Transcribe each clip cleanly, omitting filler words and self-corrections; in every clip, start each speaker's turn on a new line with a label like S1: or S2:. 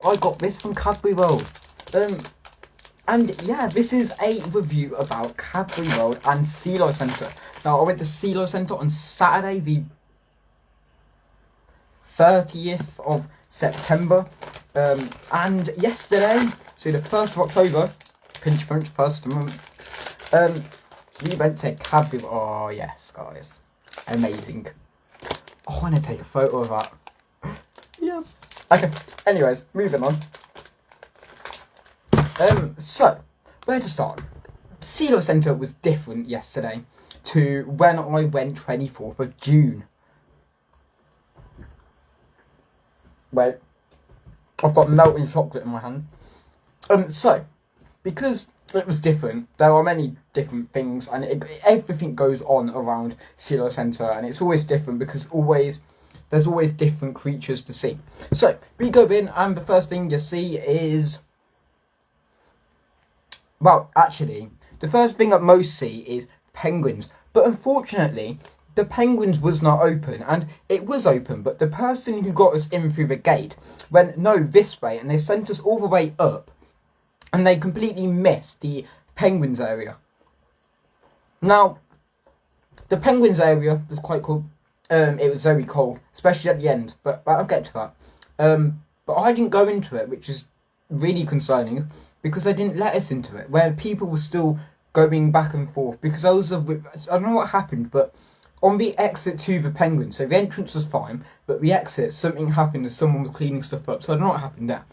S1: I got this from Cadbury World. And yeah, this is a review about Cadbury World and Sealife Centre. Now, I went to Sealife Centre on Saturday, the 30th of September. And yesterday, so the 1st of October, pinch punch, first of the month, we went to Cadbury. Oh, yes, guys. Amazing. I want to take a photo of that. Yes. Okay, anyways, moving on. So, where to start? Sealife Centre was different yesterday to when I went 24th of June. Wait, I've got melting chocolate in my hand. So, because it was different, there are many different things, and everything goes on around Sealife Centre, and it's always different because there's always different creatures to see. So, we go in, and the first thing you see is... Well, actually, the first thing that most see is penguins. But unfortunately, the penguins was not open, and it was open, but the person who got us in through the gate went, no, this way, and they sent us all the way up, and they completely missed the penguins area. Now, the penguins area was quite cool. It was very cold, especially at the end, but I'll get to that. But I didn't go into it, which is really concerning, because they didn't let us into it, where people were still going back and forth, because I don't know what happened, but on the exit to the penguin, so the entrance was fine, but the exit, something happened as someone was cleaning stuff up, so I don't know what happened there.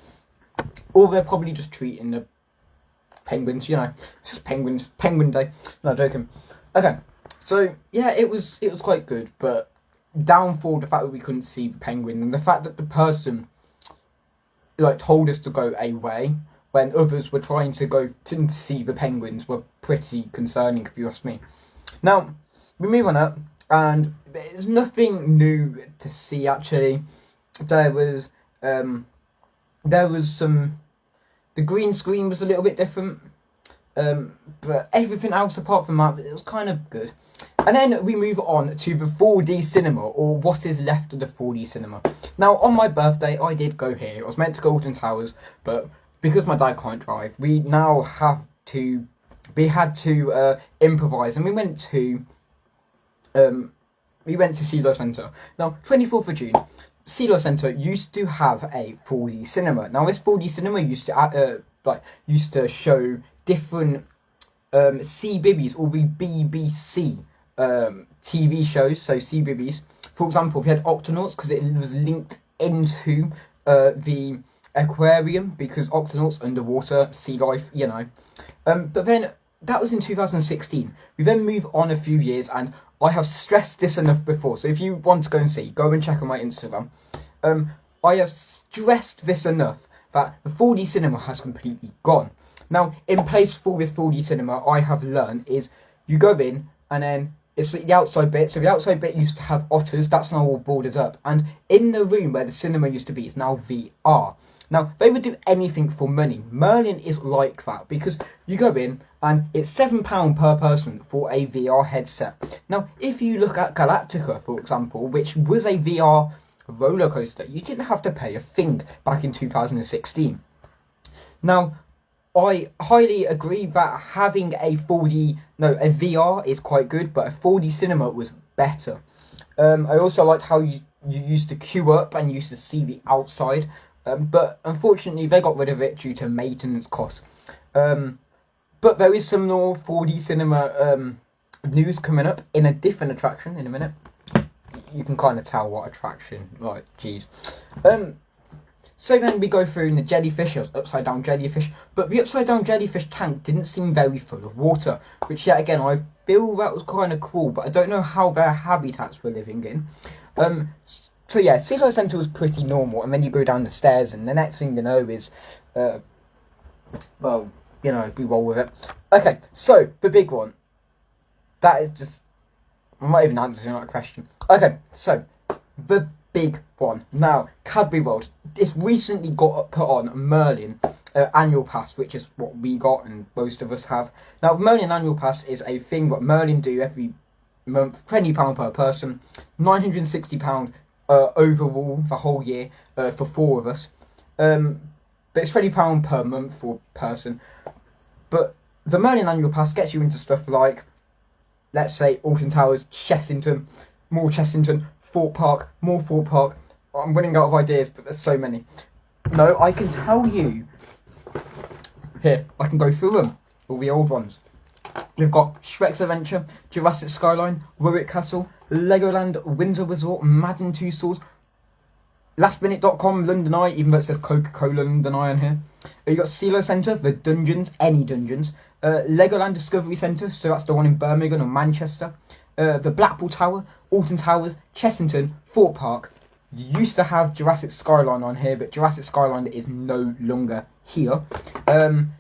S1: Or they're probably just treating the penguins, you know, it's just penguins, penguin day, no, joking. Okay, so yeah, it was quite good, but downfall the fact that we couldn't see the penguin, and the fact that the person told us to go away when others were trying to go to see the penguins were pretty concerning, if you ask me. Now, we move on up, and there's nothing new to see, actually. There was some... The green screen was a little bit different, but everything else apart from that, it was kind of good. And then we move on to the 4D cinema, or what is left of the 4D cinema. Now, on my birthday, I did go here. I was meant to go to Alton Towers, but because my dad can't drive, we had to improvise, and we went to Sealife Centre. Now, 24th of June, Sealife Centre used to have a 4D cinema. Now, this 4D cinema used to show different CBeebies, or the BBC TV shows, so CBeebies. For example, we had Octonauts, because it was linked into the aquarium, because Octonauts, underwater, sea life, you know. But then, that was in 2016. We then move on a few years, and I have stressed this enough before, so if you want to go and check on my Instagram. I have stressed this enough that the 4D cinema has completely gone. Now, in place for this 4D cinema, I have learned is you go in, and then it's the outside bit. So the outside bit used to have otters. That's now all boarded up. And in the room where the cinema used to be, it's now VR. Now, they would do anything for money. Merlin is like that, because you go in and it's £7 per person for a VR headset. Now, if you look at Galactica, for example, which was a VR roller coaster, you didn't have to pay a thing back in 2016. Now, I highly agree that having a VR is quite good, but a 4D cinema was better. I also liked how you used to queue up and you used to see the outside, but unfortunately they got rid of it due to maintenance costs. But there is some more 4D cinema news coming up in a different attraction in a minute. You can kind of tell what attraction, geez. So then we go through the jellyfish, upside down jellyfish, but the upside down jellyfish tank didn't seem very full of water, which yet again I feel that was kind of cool, but I don't know how their habitats were living in. So yeah, Sealife Centre was pretty normal, and then you go down the stairs, and the next thing you know is, well, you know, we roll with it. Okay, so the big one, that is just, I'm not even answering that question. Okay, so the big one. Now, Cadbury World. It's recently got put on Merlin annual pass, which is what we got and most of us have. Now, Merlin annual pass is a thing that Merlin do every month, £20 per person, £960 overall the whole year for 4 of us. but it's £20 per month for person. But the Merlin annual pass gets you into stuff like, let's say, Alton Towers, Chessington, more Chessington, Fort Park, more Fort Park. I'm running out of ideas, but there's so many. No, I can tell you. Here, I can go through them, all the old ones. We've got Shrek's Adventure, Jurassic Skyline, Warwick Castle, Legoland, Windsor Resort, Madden 2 Stores, lastminute.com, London Eye, even though it says Coca-Cola London Eye on here. You've got Sealife Centre, the Dungeons, any Dungeons. Legoland Discovery Centre, so that's the one in Birmingham or Manchester. The Blackpool Tower, Alton Towers, Chessington, Fort Park. You used to have Jurassic Skyline on here, but Jurassic Skyline is no longer here. I'm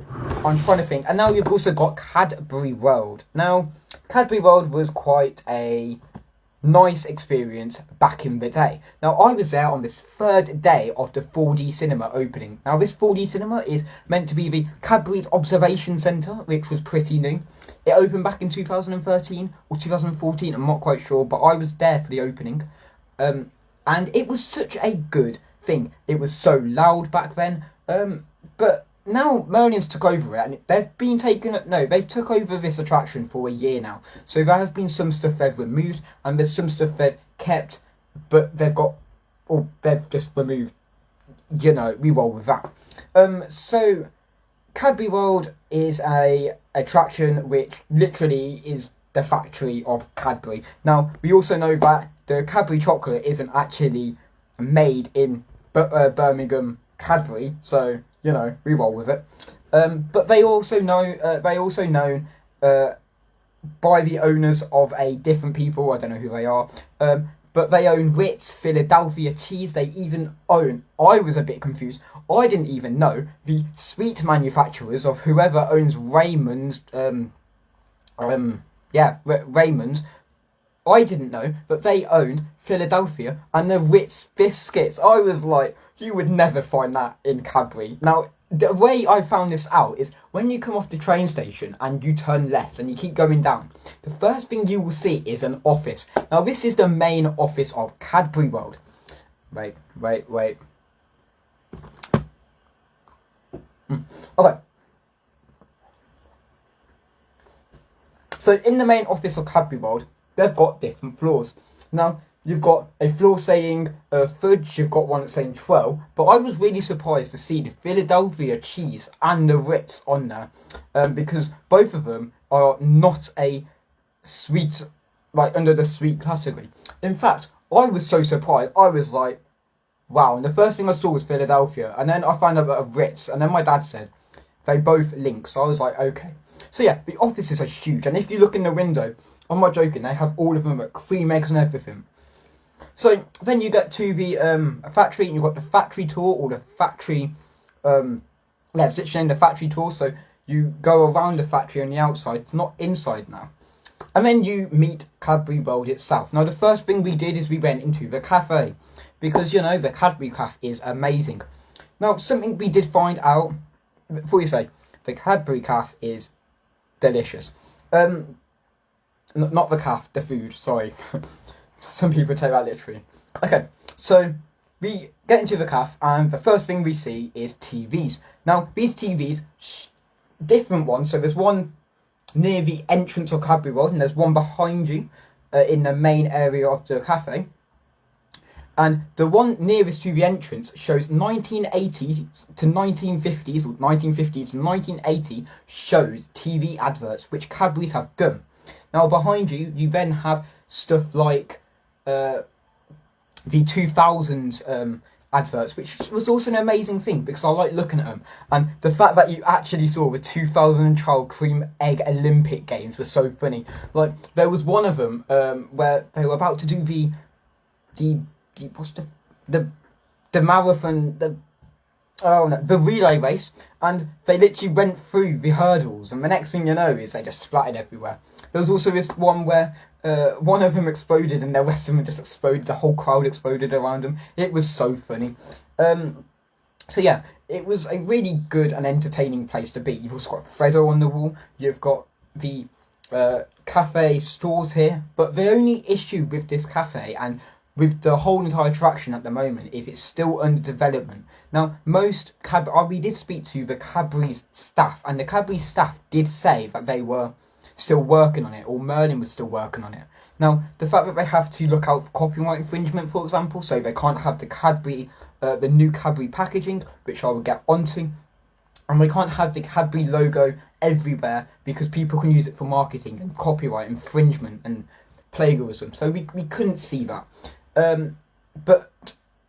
S1: trying to think. And now you've also got Cadbury World. Now, Cadbury World was quite a nice experience back in the day. Now, I was there on this third day of the 4D cinema opening. Now, this 4D cinema is meant to be the Cadbury's Observation Centre, which was pretty new. It opened back in 2013 or 2014, I'm not quite sure, but I was there for the opening. And it was such a good thing. It was so loud back then. But now Merlin's took over it, and they've took over this attraction for a year now. So there have been some stuff they've removed, and there's some stuff they've kept, but they've just removed. You know, we roll with that. So Cadbury World is a attraction which literally is the factory of Cadbury. Now, we also know that the Cadbury chocolate isn't actually made in Birmingham Cadbury, so, you know, we roll with it. But they also known by the owners of a different people, I don't know who they are, but they own Ritz, Philadelphia cheese, they even own, I was a bit confused, I didn't even know, the sweet manufacturers of whoever owns Raymond's, Raymond's, I didn't know, but they owned Philadelphia and the Ritz biscuits. I was like, you would never find that in Cadbury. Now, the way I found this out is when you come off the train station and you turn left and you keep going down, the first thing you will see is an office. Now, this is the main office of Cadbury World. Wait. Okay. So, in the main office of Cadbury World, they've got different floors. Now, you've got a floor saying fudge, you've got one that's saying 12, but I was really surprised to see the Philadelphia cheese and the Ritz on there, because both of them are not a sweet, like under the sweet category. In fact, I was so surprised, I was like, wow, and the first thing I saw was Philadelphia, and then I found out about Ritz, and then my dad said, they both link, so I was like, okay. So yeah, the offices are huge, and if you look in the window, I'm not joking, they have all of them at cream eggs and everything. So then you get to the factory, and you've got the factory tour, or the factory, it's literally named the factory tour, so you go around the factory on the outside, it's not inside now. And then you meet Cadbury World itself. Now the first thing we did is we went into the cafe, because, you know, the Cadbury Cafe is amazing. Now, something we did find out, before you say, the Cadbury Cafe is delicious. Not the cafe, the food, sorry. Some people take that literally. Okay, so we get into the cafe, and the first thing we see is TVs. Now, these TVs, different ones. So there's one near the entrance of Cadbury World, and there's one behind you in the main area of the cafe. And the one nearest to the entrance shows 1980 to 1950s, or 1950s to 1980 shows TV adverts, which Cadbury's have done. Now, behind you, you then have stuff like the 2000s adverts, which was also an amazing thing, because I like looking at them. And the fact that you actually saw the 2012 Cream Egg Olympic Games was so funny. Like, there was one of them where they were about to do the marathon, the relay race, and they literally went through the hurdles, and the next thing you know is they just splattered everywhere. There was also this one where one of them exploded and the rest of them just exploded, the whole crowd exploded around them. It was so funny. So yeah, it was a really good and entertaining place to be. You've also got Freddo on the wall, you've got the cafe stores here, but the only issue with this cafe, and with the whole entire attraction at the moment is it's still under development. Now, we did speak to the Cadbury staff, and the Cadbury staff did say that they were still working on it, or Merlin was still working on it. Now, the fact that they have to look out for copyright infringement, for example, so they can't have the new Cadbury packaging, which I will get onto, and they can't have the Cadbury logo everywhere because people can use it for marketing and copyright infringement and plagiarism. So we couldn't see that. But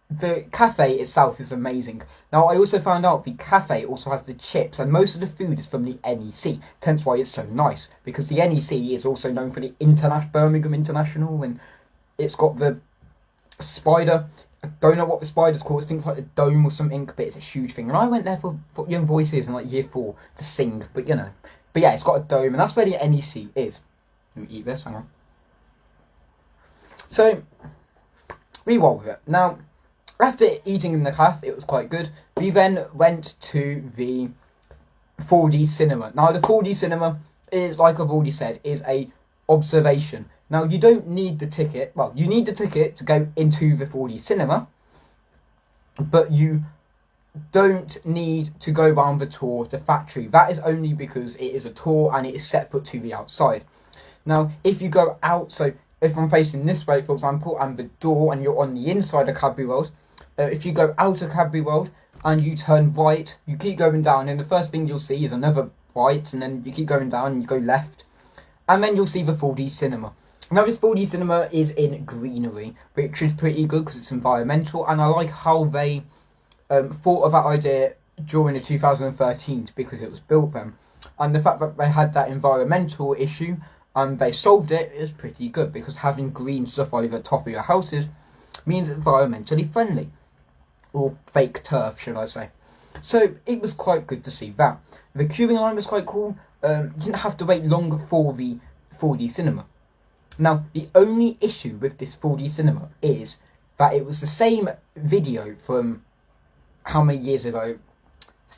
S1: the cafe itself is amazing. Now, I also found out the cafe also has the chips, and most of the food is from the NEC. Hence why it's so nice, because the NEC is also known for the Birmingham International, and it's got the spider. I don't know what the spider's called. It's things like the dome or something, but it's a huge thing. And I went there for Young Voices in like year 4 to sing, but yeah, it's got a dome, and that's where the NEC is. Let me eat this, hang on. So we roll with it. Now, after eating in the cafe, it was quite good. We then went to the 4D cinema. Now, the 4D cinema is, like I've already said, is a observation. Now, you don't need the ticket. Well, you need the ticket to go into the 4D cinema, but you don't need to go around the tour of the factory. That is only because it is a tour and it is separate to the outside. Now, if you go out, so if I'm facing this way, for example, and the door, and you're on the inside of Cadbury World, if you go out of Cadbury World and you turn right, you keep going down, and the first thing you'll see is another right, and then you keep going down and you go left, and then you'll see the 4D cinema. Now, this 4D cinema is in greenery, which is pretty good because it's environmental, and I like how they thought of that idea during the 2013 because it was built then, and the fact that they had that environmental issue and they solved it is pretty good, because having green stuff over the top of your houses means environmentally friendly, or fake turf, should I say. So it was quite good to see that. The queuing line was quite cool. You didn't have to wait long for the 4D cinema. Now, the only issue with this 4D cinema is that it was the same video from how many years ago?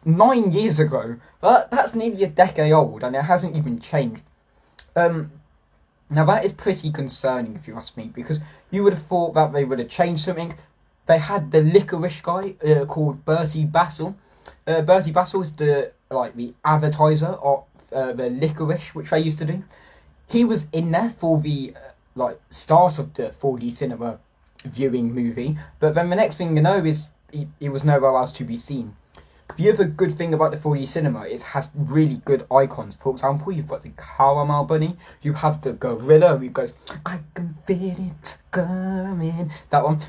S1: 9 years ago. But that's nearly a decade old, and it hasn't even changed. Now, that is pretty concerning, if you ask me, because you would have thought that they would have changed something. They had the licorice guy called Bertie Bassel. Bertie Bassel is the advertiser of the licorice, which they used to do. He was in there for the start of the 4D cinema viewing movie, but then the next thing you know is he was nowhere else to be seen. The other good thing about the 4D cinema is it has really good icons. For example, you've got the caramel bunny, you have the gorilla who goes, "I can feel it coming," that one.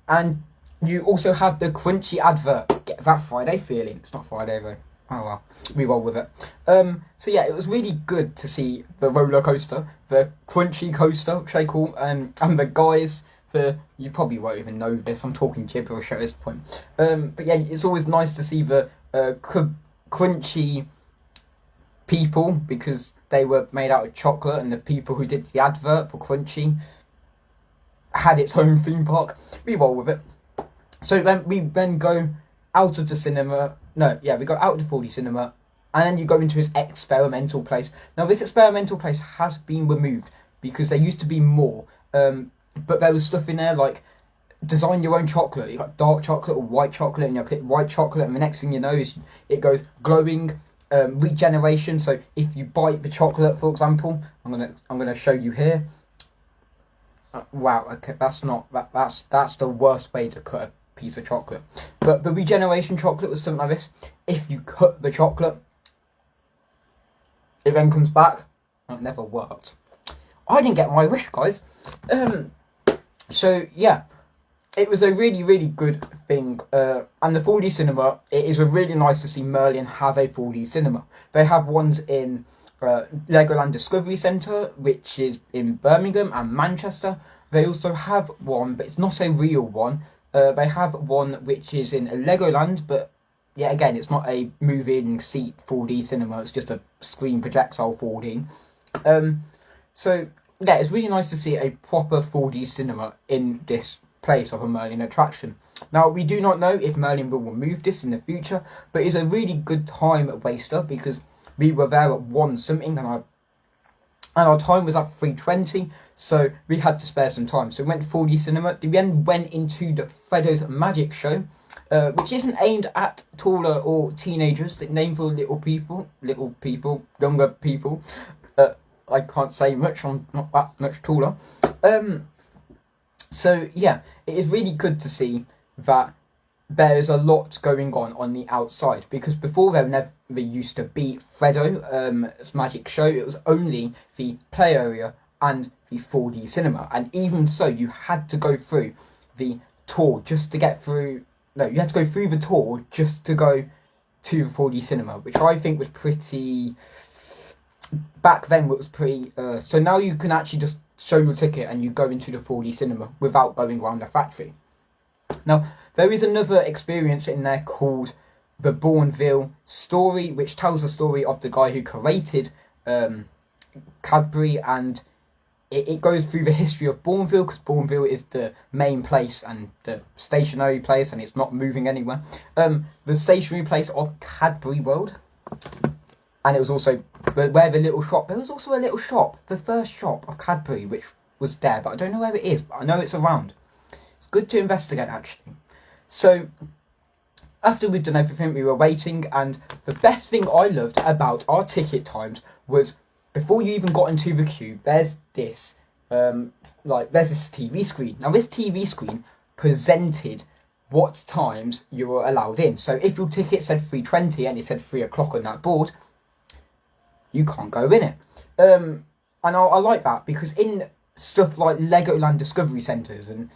S1: And you also have the crunchy advert. Get that Friday feeling. It's not Friday though. Oh well, we roll with it. So yeah, it was really good to see the roller coaster, the crunchy coaster, which I call, and the guys. You probably won't even know this. I'm talking gibberish at this point. But yeah, it's always nice to see the crunchy people, because they were made out of chocolate, and the people who did the advert for Crunchy had its own theme park. We roll with it. So then we go out of the cinema. We go out of the 4D cinema, and then you go into this experimental place. Now, this experimental place has been removed because there used to be more. But there was stuff in there like design your own chocolate. You got dark chocolate or white chocolate, and you click white chocolate, and the next thing you know is it goes glowing regeneration. So if you bite the chocolate, for example, I'm gonna show you here. Wow, okay, that's the worst way to cut a piece of chocolate. But the regeneration chocolate was something like this. If you cut the chocolate, it then comes back. It never worked. I didn't get my wish, guys. So yeah, it was a really, really good thing. And the 4D cinema, it is really nice to see Merlin have a 4D cinema. They have ones in Legoland Discovery Centre, which is in Birmingham and Manchester. They also have one, but it's not a real one. They have one which is in Legoland, but yeah, again, it's not a moving seat 4D cinema. It's just a screen projectile 4D. So yeah, it's really nice to see a proper 4D cinema in this place of a Merlin attraction. Now, we do not know if Merlin will remove this in the future, but it's a really good time waster, because we were there at 1 something and our time was at 3:20. so we had to spare some time. So we went to 4D cinema. We then went into the Freddo's Magic Show, which isn't aimed at taller or teenagers. It's named for little people, younger people. I can't say much, I'm not that much taller. So yeah, it is really good to see that there is a lot going on the outside, because before there never used to be Freddo's Magic Show. It was only the play area and the 4D cinema, and even so you had to go through the tour just to get through. No, you had to go through the tour just to go to the 4D cinema, which I think was pretty. Back then it was pretty. So now you can actually just show your ticket and you go into the 4D cinema without going around the factory. Now, there is another experience in there called the Bourneville Story, which tells the story of the guy who created Cadbury, and it goes through the history of Bourneville, because Bourneville is the main place and the stationary place, and it's not moving anywhere. The stationary place of Cadbury World, and it was also where the little shop. There was also a little shop, the first shop of Cadbury, which was there, but I don't know where it is. But I know it's around. It's good to investigate, actually. So after we'd done everything, we were waiting, and the best thing I loved about our ticket times was before you even got into the queue, there's this there's this TV screen. Now this TV screen presented what times you were allowed in. So if your ticket said 3:20 and it said 3 o'clock on that board, you can't go in it. And I like that, because in stuff like Legoland Discovery Centres, and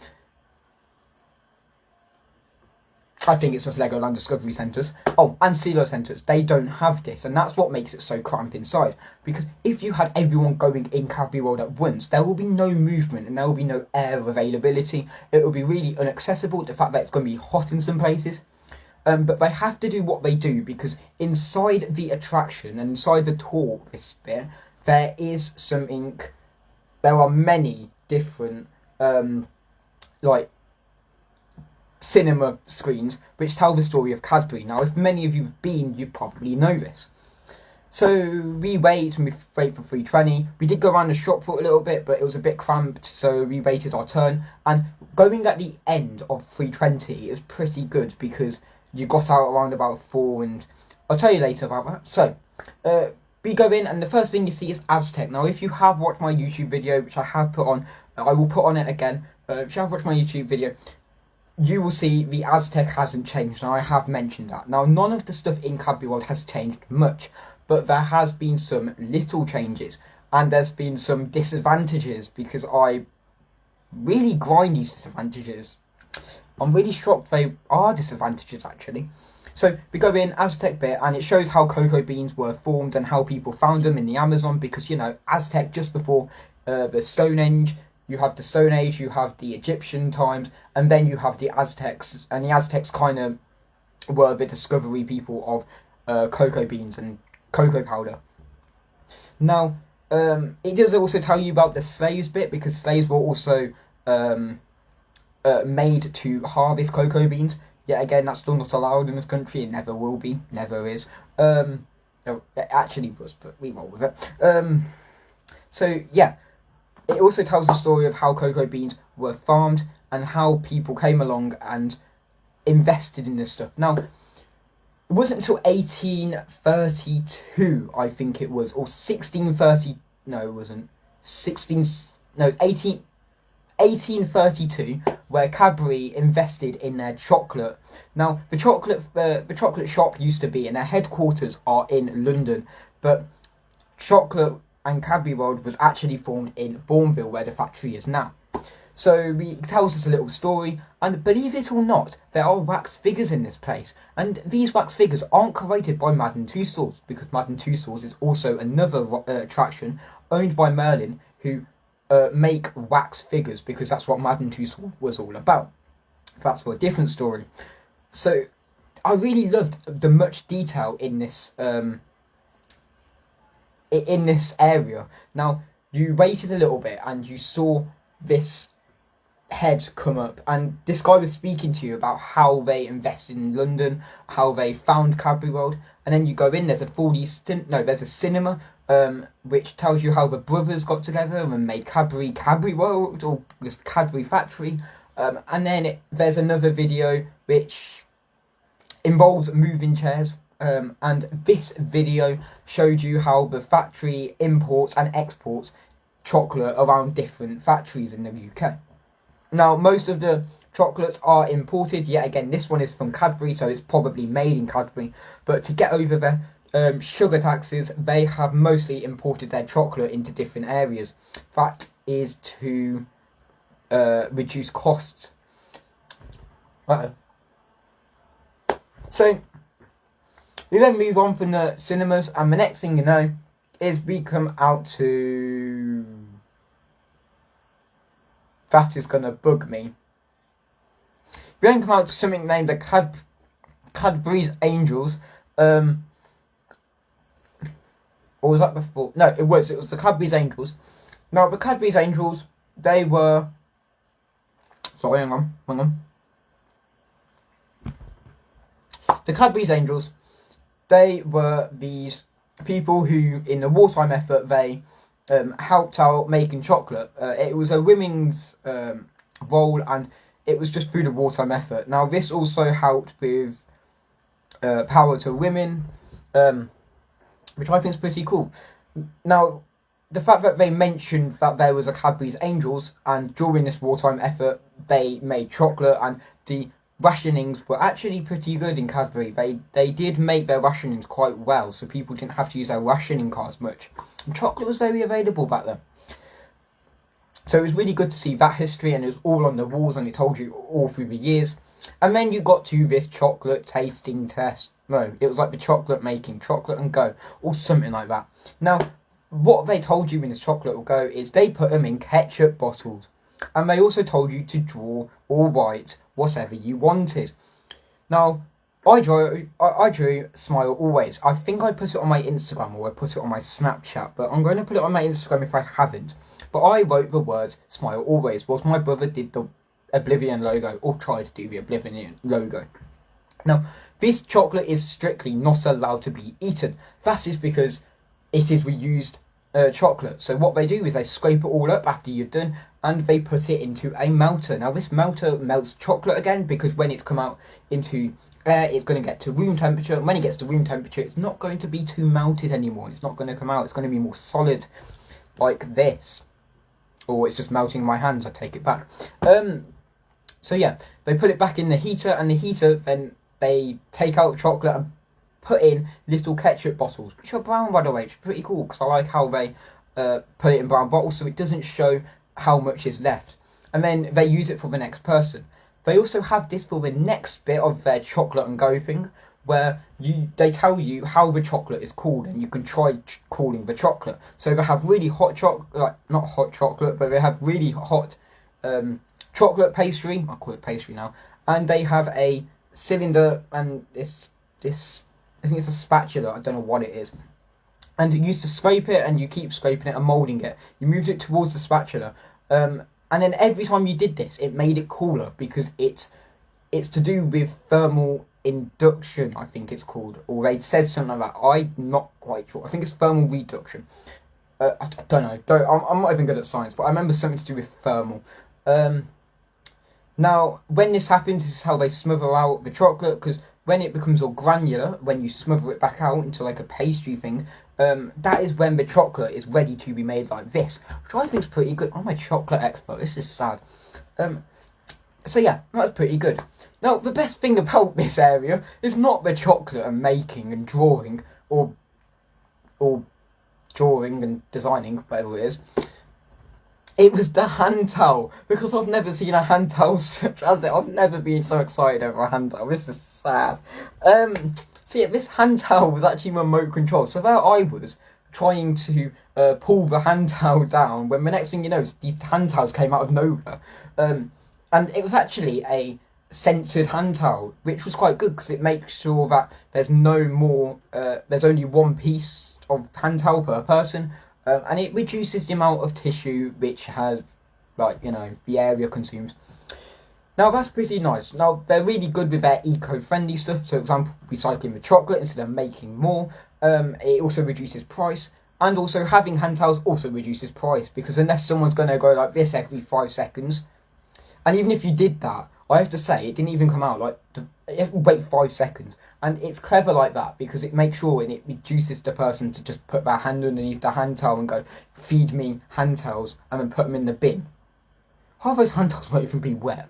S1: I think it's just Legoland Discovery Centres, and Sealife Centres, they don't have this, and that's what makes it so cramped inside. Because if you had everyone going in Cadbury World at once, there will be no movement and there will be no air availability. It will be really inaccessible, the fact that it's going to be hot in some places. But they have to do what they do, because inside the attraction and inside the tour, this bit, there are many different cinema screens which tell the story of Cadbury. Now, if many of you have been, you probably know this. So we wait for 3:20. We did go around the shop for a little bit, but it was a bit cramped, so we waited our turn. And going at the end of 3:20 is pretty good, because you got out around about 4, and I'll tell you later about that. So we go in, and the first thing you see is Aztec. Now, if you have watched my YouTube video, which I have put on, I will put on it again. If you have watched my YouTube video, you will see the Aztec hasn't changed, and I have mentioned that. Now, none of the stuff in Cadbury World has changed much, but there has been some little changes, and there's been some disadvantages, because I really grind these disadvantages. I'm really shocked they are disadvantages, actually. So we go in Aztec bit, and it shows how cocoa beans were formed and how people found them in the Amazon, because, you know, Aztec, just before the Stone Age, you have the Stone Age, you have the Egyptian times, and then you have the Aztecs, and the Aztecs kind of were the discovery people of cocoa beans and cocoa powder. Now, it does also tell you about the slaves bit, because slaves were also made to harvest cocoa beans. Yet again, that's still not allowed in this country. It never will be, never is. It actually was, but we roll with it. So yeah, it also tells the story of how cocoa beans were farmed and how people came along and invested in this stuff. Now, it wasn't until 1832, I think it was, or 1630. No, it wasn't. 1832, where Cadbury invested in their chocolate. Now, the chocolate shop used to be, and their headquarters are in London, but chocolate and Cadbury World was actually formed in Bourneville, where the factory is now. So it tells us a little story, and believe it or not, there are wax figures in this place, and these wax figures aren't created by Madame Tussauds, because Madame Tussauds is also another attraction owned by Merlin, who make wax figures, because that's what Madame Tussauds was all about. That's for a different story. So I really loved the much detail in this area. Now, you waited a little bit and you saw this head come up, and this guy was speaking to you about how they invested in London, how they found Cadbury World, and then you go in, there's a cinema, which tells you how the brothers got together and made Cadbury World, or just Cadbury Factory. And then there's another video which involves moving chairs. And this video showed you how the factory imports and exports chocolate around different factories in the UK. Now, most of the chocolates are imported. Yet again, this one is from Cadbury, so it's probably made in Cadbury. But to get over the sugar taxes, they have mostly imported their chocolate into different areas. That is to reduce costs. So we then move on from the cinemas, and the next thing you know is we come out to... That is going to bug me. We then come out to something named the Cadbury's Angels. Or was that before? No, it was the Cadbury's Angels. Now, the Cadbury's Angels, they were... Sorry, hang on. The Cadbury's Angels, they were these people who, in the wartime effort, they helped out making chocolate. It was a women's role, and it was just through the wartime effort. Now, this also helped with power to women, which I think is pretty cool. Now, the fact that they mentioned that there was a Cadbury's Angels, and during this wartime effort, they made chocolate, and the rationings were actually pretty good in Cadbury. They did make their rationings quite well, so people didn't have to use their rationing cards much. And chocolate was very available back then. So it was really good to see that history, and it was all on the walls, and it told you all through the years. And then you got to this chocolate tasting test. No, it was like the chocolate making, chocolate and go, or something like that. Now, what they told you in this chocolate will go is they put them in ketchup bottles. And they also told you to draw or write whatever you wanted. Now, I drew Smile Always. I think I put it on my Instagram, or I put it on my Snapchat, but I'm going to put it on my Instagram if I haven't. But I wrote the words Smile Always, whilst my brother did the Oblivion logo, or tried to do the Oblivion logo. Now, this chocolate is strictly not allowed to be eaten. That is because it is reused chocolate. So what they do is they scrape it all up after you're done, and they put it into a melter. Now, this melter melts chocolate again, because when it's come out into air, it's going to get to room temperature. And when it gets to room temperature, it's not going to be too melted anymore. It's not going to come out. It's going to be more solid, like this. Or it's just melting in my hands. I take it back. So yeah, they put it back in the heater, and the heater, then they take out the chocolate and put in little ketchup bottles, which are brown, by the way. It's pretty cool, because I like how they put it in brown bottles, so it doesn't show how much is left. And then they use it for the next person. They also have this for the next bit of their chocolate and go thing, where they tell you how the chocolate is called, and you can try calling the chocolate. So they have really hot chocolate, like not hot chocolate, but they have really hot chocolate pastry. I'll call it pastry now. And they have a cylinder, and this I think it's a spatula. I don't know what it is. And you used to scrape it, and you keep scraping it and moulding it. You moved it towards the spatula, and then every time you did this, it made it cooler, because it's to do with thermal induction, I think it's called, or they said something like that. I'm not quite sure. I think it's thermal reduction. I don't know. I'm not even good at science, but I remember something to do with thermal. Now, when this happens, this is how they smother out the chocolate, because when it becomes all granular, when you smother it back out into like a pastry thing, that is when the chocolate is ready to be made like this, which I think is pretty good. I'm a chocolate expert. This is sad. So yeah, that's pretty good. Now, the best thing about this area is not the chocolate and making and drawing, or drawing and designing, whatever it is. It was the hand towel, because I've never seen a hand towel such as it. I've never been so excited over a hand towel. This is sad. So yeah, this hand towel was actually remote control. So there I was trying to pull the hand towel down, when the next thing you know, these hand towels came out of nowhere. And it was actually a censored hand towel, which was quite good, because it makes sure that there's no more, there's only one piece of hand towel per person. And it reduces the amount of tissue which has, like, you know, the area consumes. Now, that's pretty nice. Now, they're really good with their eco-friendly stuff. So, for example, recycling the chocolate instead of making more. It also reduces price. And also having hand towels also reduces price, because unless someone's going to go like this every 5 seconds, and even if you did that, I have to say it didn't even come out like you have to wait 5 seconds, and it's clever like that because it makes sure and it reduces the person to just put their hand underneath the hand towel and go, feed me hand towels, and then put them in the bin. Half those hand towels won't even be wet.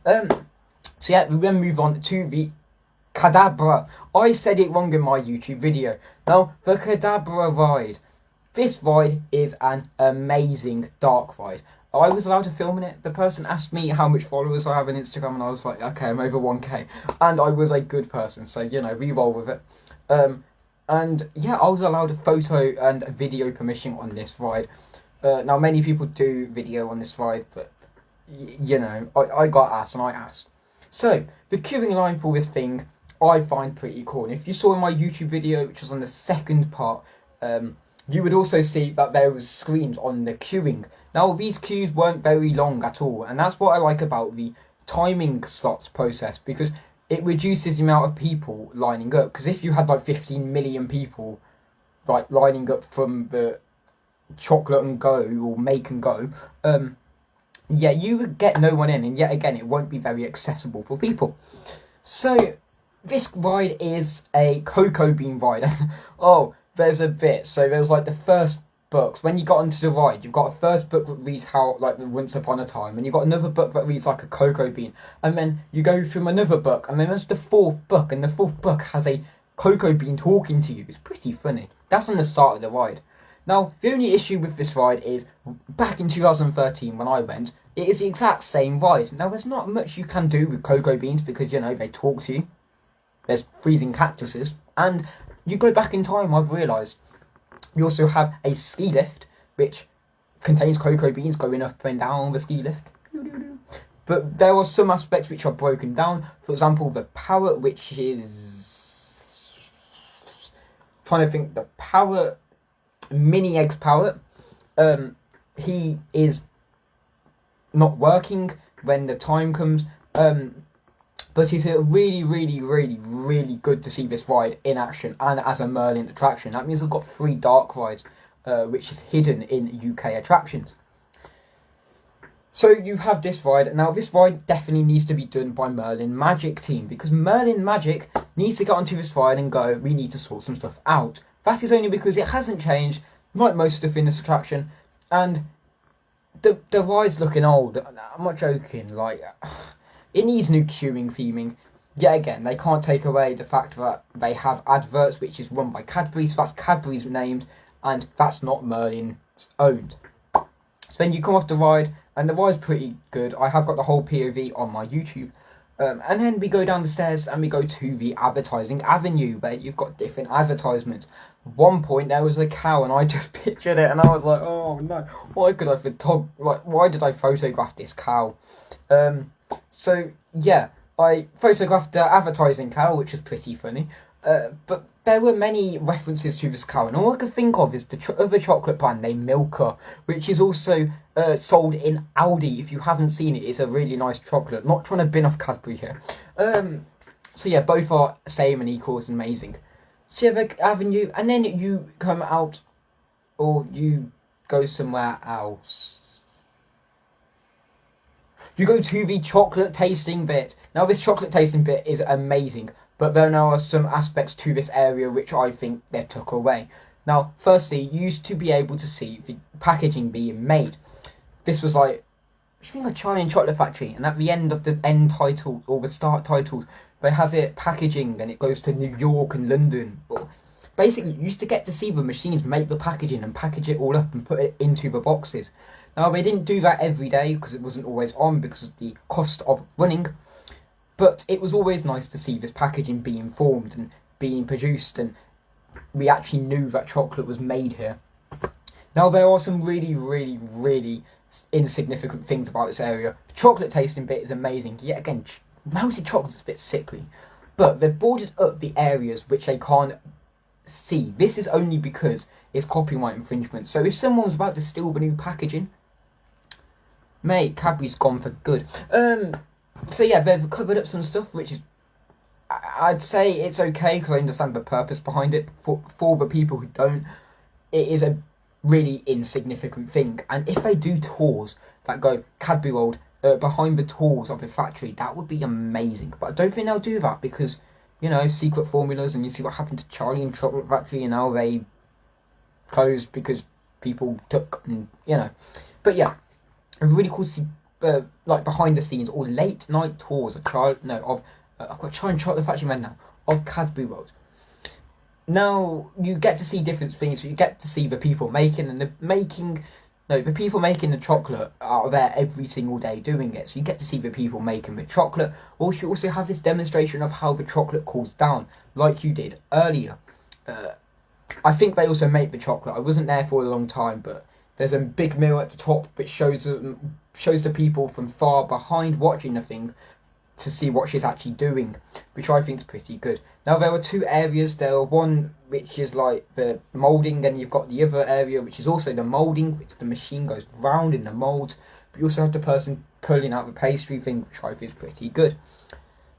S1: So yeah, we then move on to the Cadbury. I said it wrong in my YouTube video. Now, the Cadbury ride. This ride is an amazing dark ride. I was allowed to film in it. The person asked me how much followers I have on Instagram, and I was like, okay, I'm over 1k. And I was a good person, so, you know, we roll with it. And yeah, I was allowed a photo and a video permission on this ride. Now, many people do video on this ride, but, you know, I got asked, and I asked. So, the queuing line for this thing, I find pretty cool. And if you saw in my YouTube video, which was on the second part, you would also see that there was screens on the queuing. Now, these queues weren't very long at all, and that's what I like about the timing slots process, because it reduces the amount of people lining up. Because if you had like 15 million people like lining up from the chocolate and go or make and go, yeah, you would get no one in, and yet again, it won't be very accessible for people. So, this ride is a cocoa bean ride. Oh, there's a bit. So there was like the first books. When you got onto the ride, you've got a first book that reads how, like, Once Upon a Time, and you've got another book that reads like a cocoa bean, and then you go through another book, and then there's the fourth book, and the fourth book has a cocoa bean talking to you. It's pretty funny. That's on the start of the ride. Now, the only issue with this ride is, back in 2013 when I went, it is the exact same ride. Now, there's not much you can do with cocoa beans because, you know, they talk to you. There's freezing cactuses, and you go back in time, I've realised. You also have a ski lift, which contains cocoa beans going up and down the ski lift. But there are some aspects which are broken down. For example, the parrot, which is... trying to think, the parrot... Mini Eggs parrot. He is not working when the time comes. But it's really, really, really, really good to see this ride in action and as a Merlin attraction. That means we've got 3 dark rides, which is hidden in UK attractions. So you have this ride. Now, this ride definitely needs to be done by Merlin Magic team, because Merlin Magic needs to get onto this ride and go, we need to sort some stuff out. That is only because it hasn't changed, like most stuff in this attraction, and the ride's looking old. I'm not joking, like... It needs new queuing theming. Yet again, they can't take away the fact that they have adverts, which is run by Cadbury, so that's Cadbury's named, and that's not Merlin's owned. So then you come off the ride, and the ride's pretty good. I have got the whole POV on my YouTube. And then we go down the stairs, and we go to the advertising avenue, where you've got different advertisements. At one point, there was a cow, and I just pictured it, and I was like, oh no, why did I photograph this cow? So, yeah, I photographed the advertising cow, which was pretty funny. But there were many references to this cow, and all I can think of is the other chocolate brand named Milka, which is also sold in Aldi. If you haven't seen it, it's a really nice chocolate. Not trying to bin off Cadbury here. So, yeah, both are same and equals amazing. So, you have an avenue, and then you come out, or you go somewhere else. You go to the chocolate tasting bit. Now, this chocolate tasting bit is amazing, but there are some aspects to this area which I think they took away. Now, firstly, you used to be able to see the packaging being made. This was like, you think of Charlie and Chocolate Factory, and at the end of the end title, or the start titles, they have it packaging, and it goes to New York and London. Or basically, you used to get to see the machines make the packaging and package it all up and put it into the boxes. Now, they didn't do that every day because it wasn't always on because of the cost of running, but it was always nice to see this packaging being formed and being produced, and we actually knew that chocolate was made here. Now, there are some really, really, really insignificant things about this area. The chocolate tasting bit is amazing. Yet again, melted chocolate is a bit sickly, but they've boarded up the areas which they can't see. This is only because it's copyright infringement. So if someone was about to steal the new packaging, mate, Cadbury's gone for good. So yeah, they've covered up some stuff, which is, I'd say it's okay, because I understand the purpose behind it. For the people who don't, it is a really insignificant thing. And if they do tours that go Cadbury World behind the tours of the factory, that would be amazing. But I don't think they'll do that because, you know, secret formulas, and you see what happened to Charlie and Chocolate Factory, and now they closed because people took, and you know. But yeah, it'd be really cool to see like behind the scenes or late night tours of I've got Charlie and Chocolate Factory men now of Cadbury World. Now you get to see different things. So you get to see the people making the people making the chocolate are there every single day doing it. So you get to see the people making the chocolate. Or you also have this demonstration of how the chocolate cools down, like you did earlier. I think they also make the chocolate. I wasn't there for a long time, but there's a big mirror at the top which shows the people from far behind watching the thing to see what she's actually doing, which I think is pretty good. Now there are two areas. There are one which is like the moulding, and you've got the other area which is also the moulding, which the machine goes round in the moulds, but you also have the person pulling out the pastry thing, which I think is pretty good.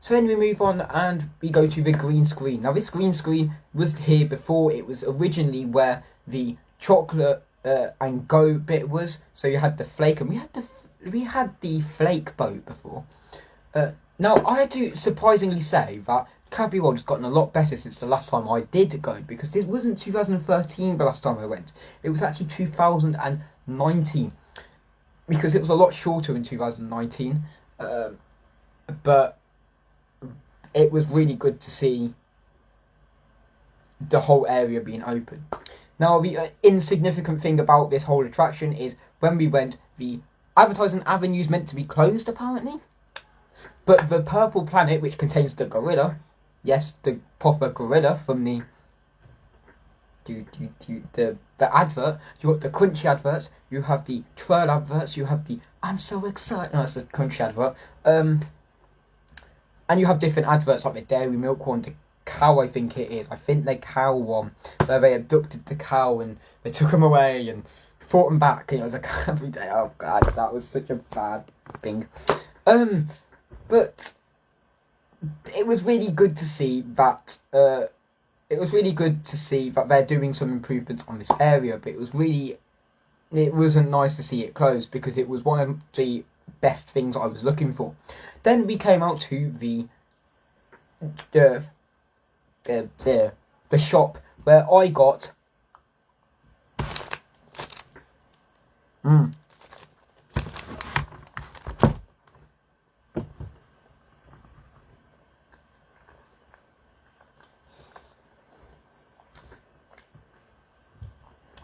S1: So then we move on and we go to the green screen. Now this green screen was here before. It was originally where the chocolate and go bit was. So you had the flake, and we had the flake boat before. Now I had to surprisingly say that Cadbury World has gotten a lot better since the last time I did go, because this wasn't 2013 the last time I went. It was actually 2019, because it was a lot shorter in 2019. But it was really good to see the whole area being open. Now the insignificant thing about this whole attraction is when we went, the advertising avenue's meant to be closed apparently. But the purple planet, which contains the gorilla, yes, the proper gorilla from the advert, you got the crunchy adverts, you have the twirl adverts, you have the I'm so excited, no, that's the crunchy advert, and you have different adverts like the dairy milk one, the cow, I think it is, I think the cow one, where they abducted the cow and they took him away and fought him back, and it was like every day. Oh god, that was such a bad thing. But it was really good to see that. It was really good to see that they're doing some improvements on this area. But it wasn't nice to see it closed, because it was one of the best things I was looking for. Then we came out to the shop where I got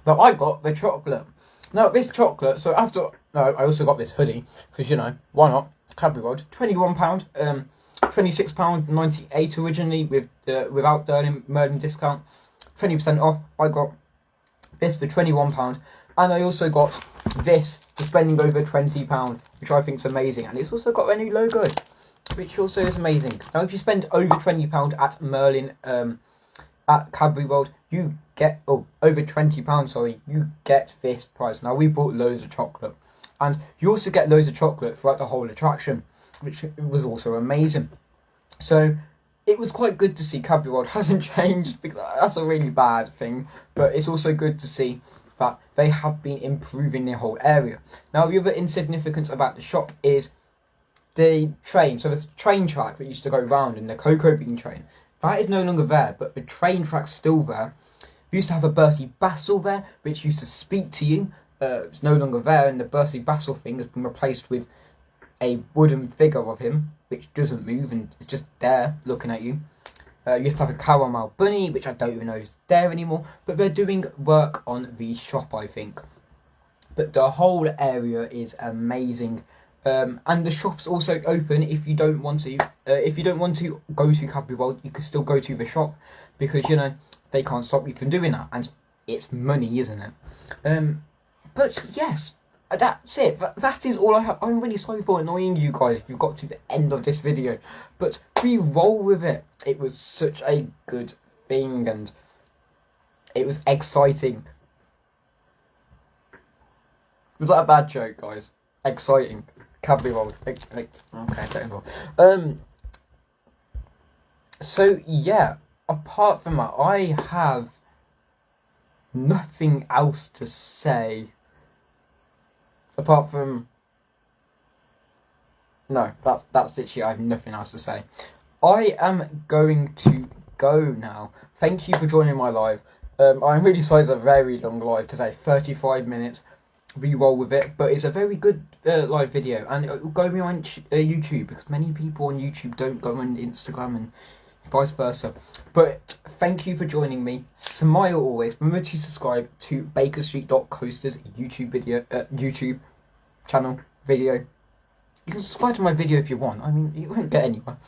S1: Now I got the chocolate. Now this chocolate, so I also got this hoodie, because, you know, why not? Cadbury World, £21, £26.98 originally with without the Merlin discount, 20% off. I got this for £21, and I also got this for spending over £20, which I think is amazing, and it's also got a new logo, which also is amazing. Now if you spend over £20 at Merlin, at Cadbury World, you get over £20, sorry, you get this price. Now we bought loads of chocolate, and you also get loads of chocolate throughout the whole attraction, which was also amazing. So it was quite good to see Cadbury World hasn't changed, because that's a really bad thing, but it's also good to see that they have been improving their whole area. Now the other insignificance about the shop is the train. So there's a train track that used to go round in the cocoa bean train. That is no longer there, but the train track's still there. We used to have a Bertie Bassel there, which used to speak to you. It's no longer there, and the Bertie Bassel thing has been replaced with a wooden figure of him, which doesn't move and is just there looking at you. You used to have a caramel bunny, which I don't even know is there anymore, but they're doing work on the shop, I think. But the whole area is amazing. And the shop's also open if you don't want to. If you don't want to go to Cadbury World, you can still go to the shop, because, you know, they can't stop you from doing that, and it's money, isn't it? But yes, that's it. That is all I have. I'm really sorry for annoying you guys if you've got to the end of this video, but we roll with it. It was such a good thing, and it was exciting. Was that a bad joke, guys? Exciting. Cadbury World. Okay, don't go. So yeah, apart from that, I have nothing else to say. Apart from... No, that's literally, I have nothing else to say. I am going to go now. Thank you for joining my live. I'm really sorry it's a very long live today, 35 minutes. Re-roll with it, but it's a very good live video, and it will go me on YouTube, because many people on YouTube don't go on Instagram and vice versa. But thank you for joining me. Smile always. Remember to subscribe to Bakerstreet.coasters YouTube channel video. You can subscribe to my video if you want. I mean, you won't get anywhere.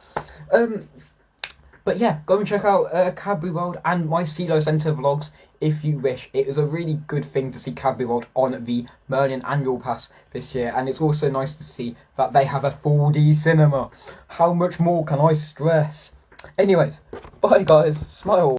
S1: But yeah, go and check out Cadbury World and my Sealife Centre vlogs if you wish. It was a really good thing to see Cadbury World on the Merlin Annual Pass this year, and it's also nice to see that they have a 4D cinema. How much more can I stress? Anyways, bye guys, smile.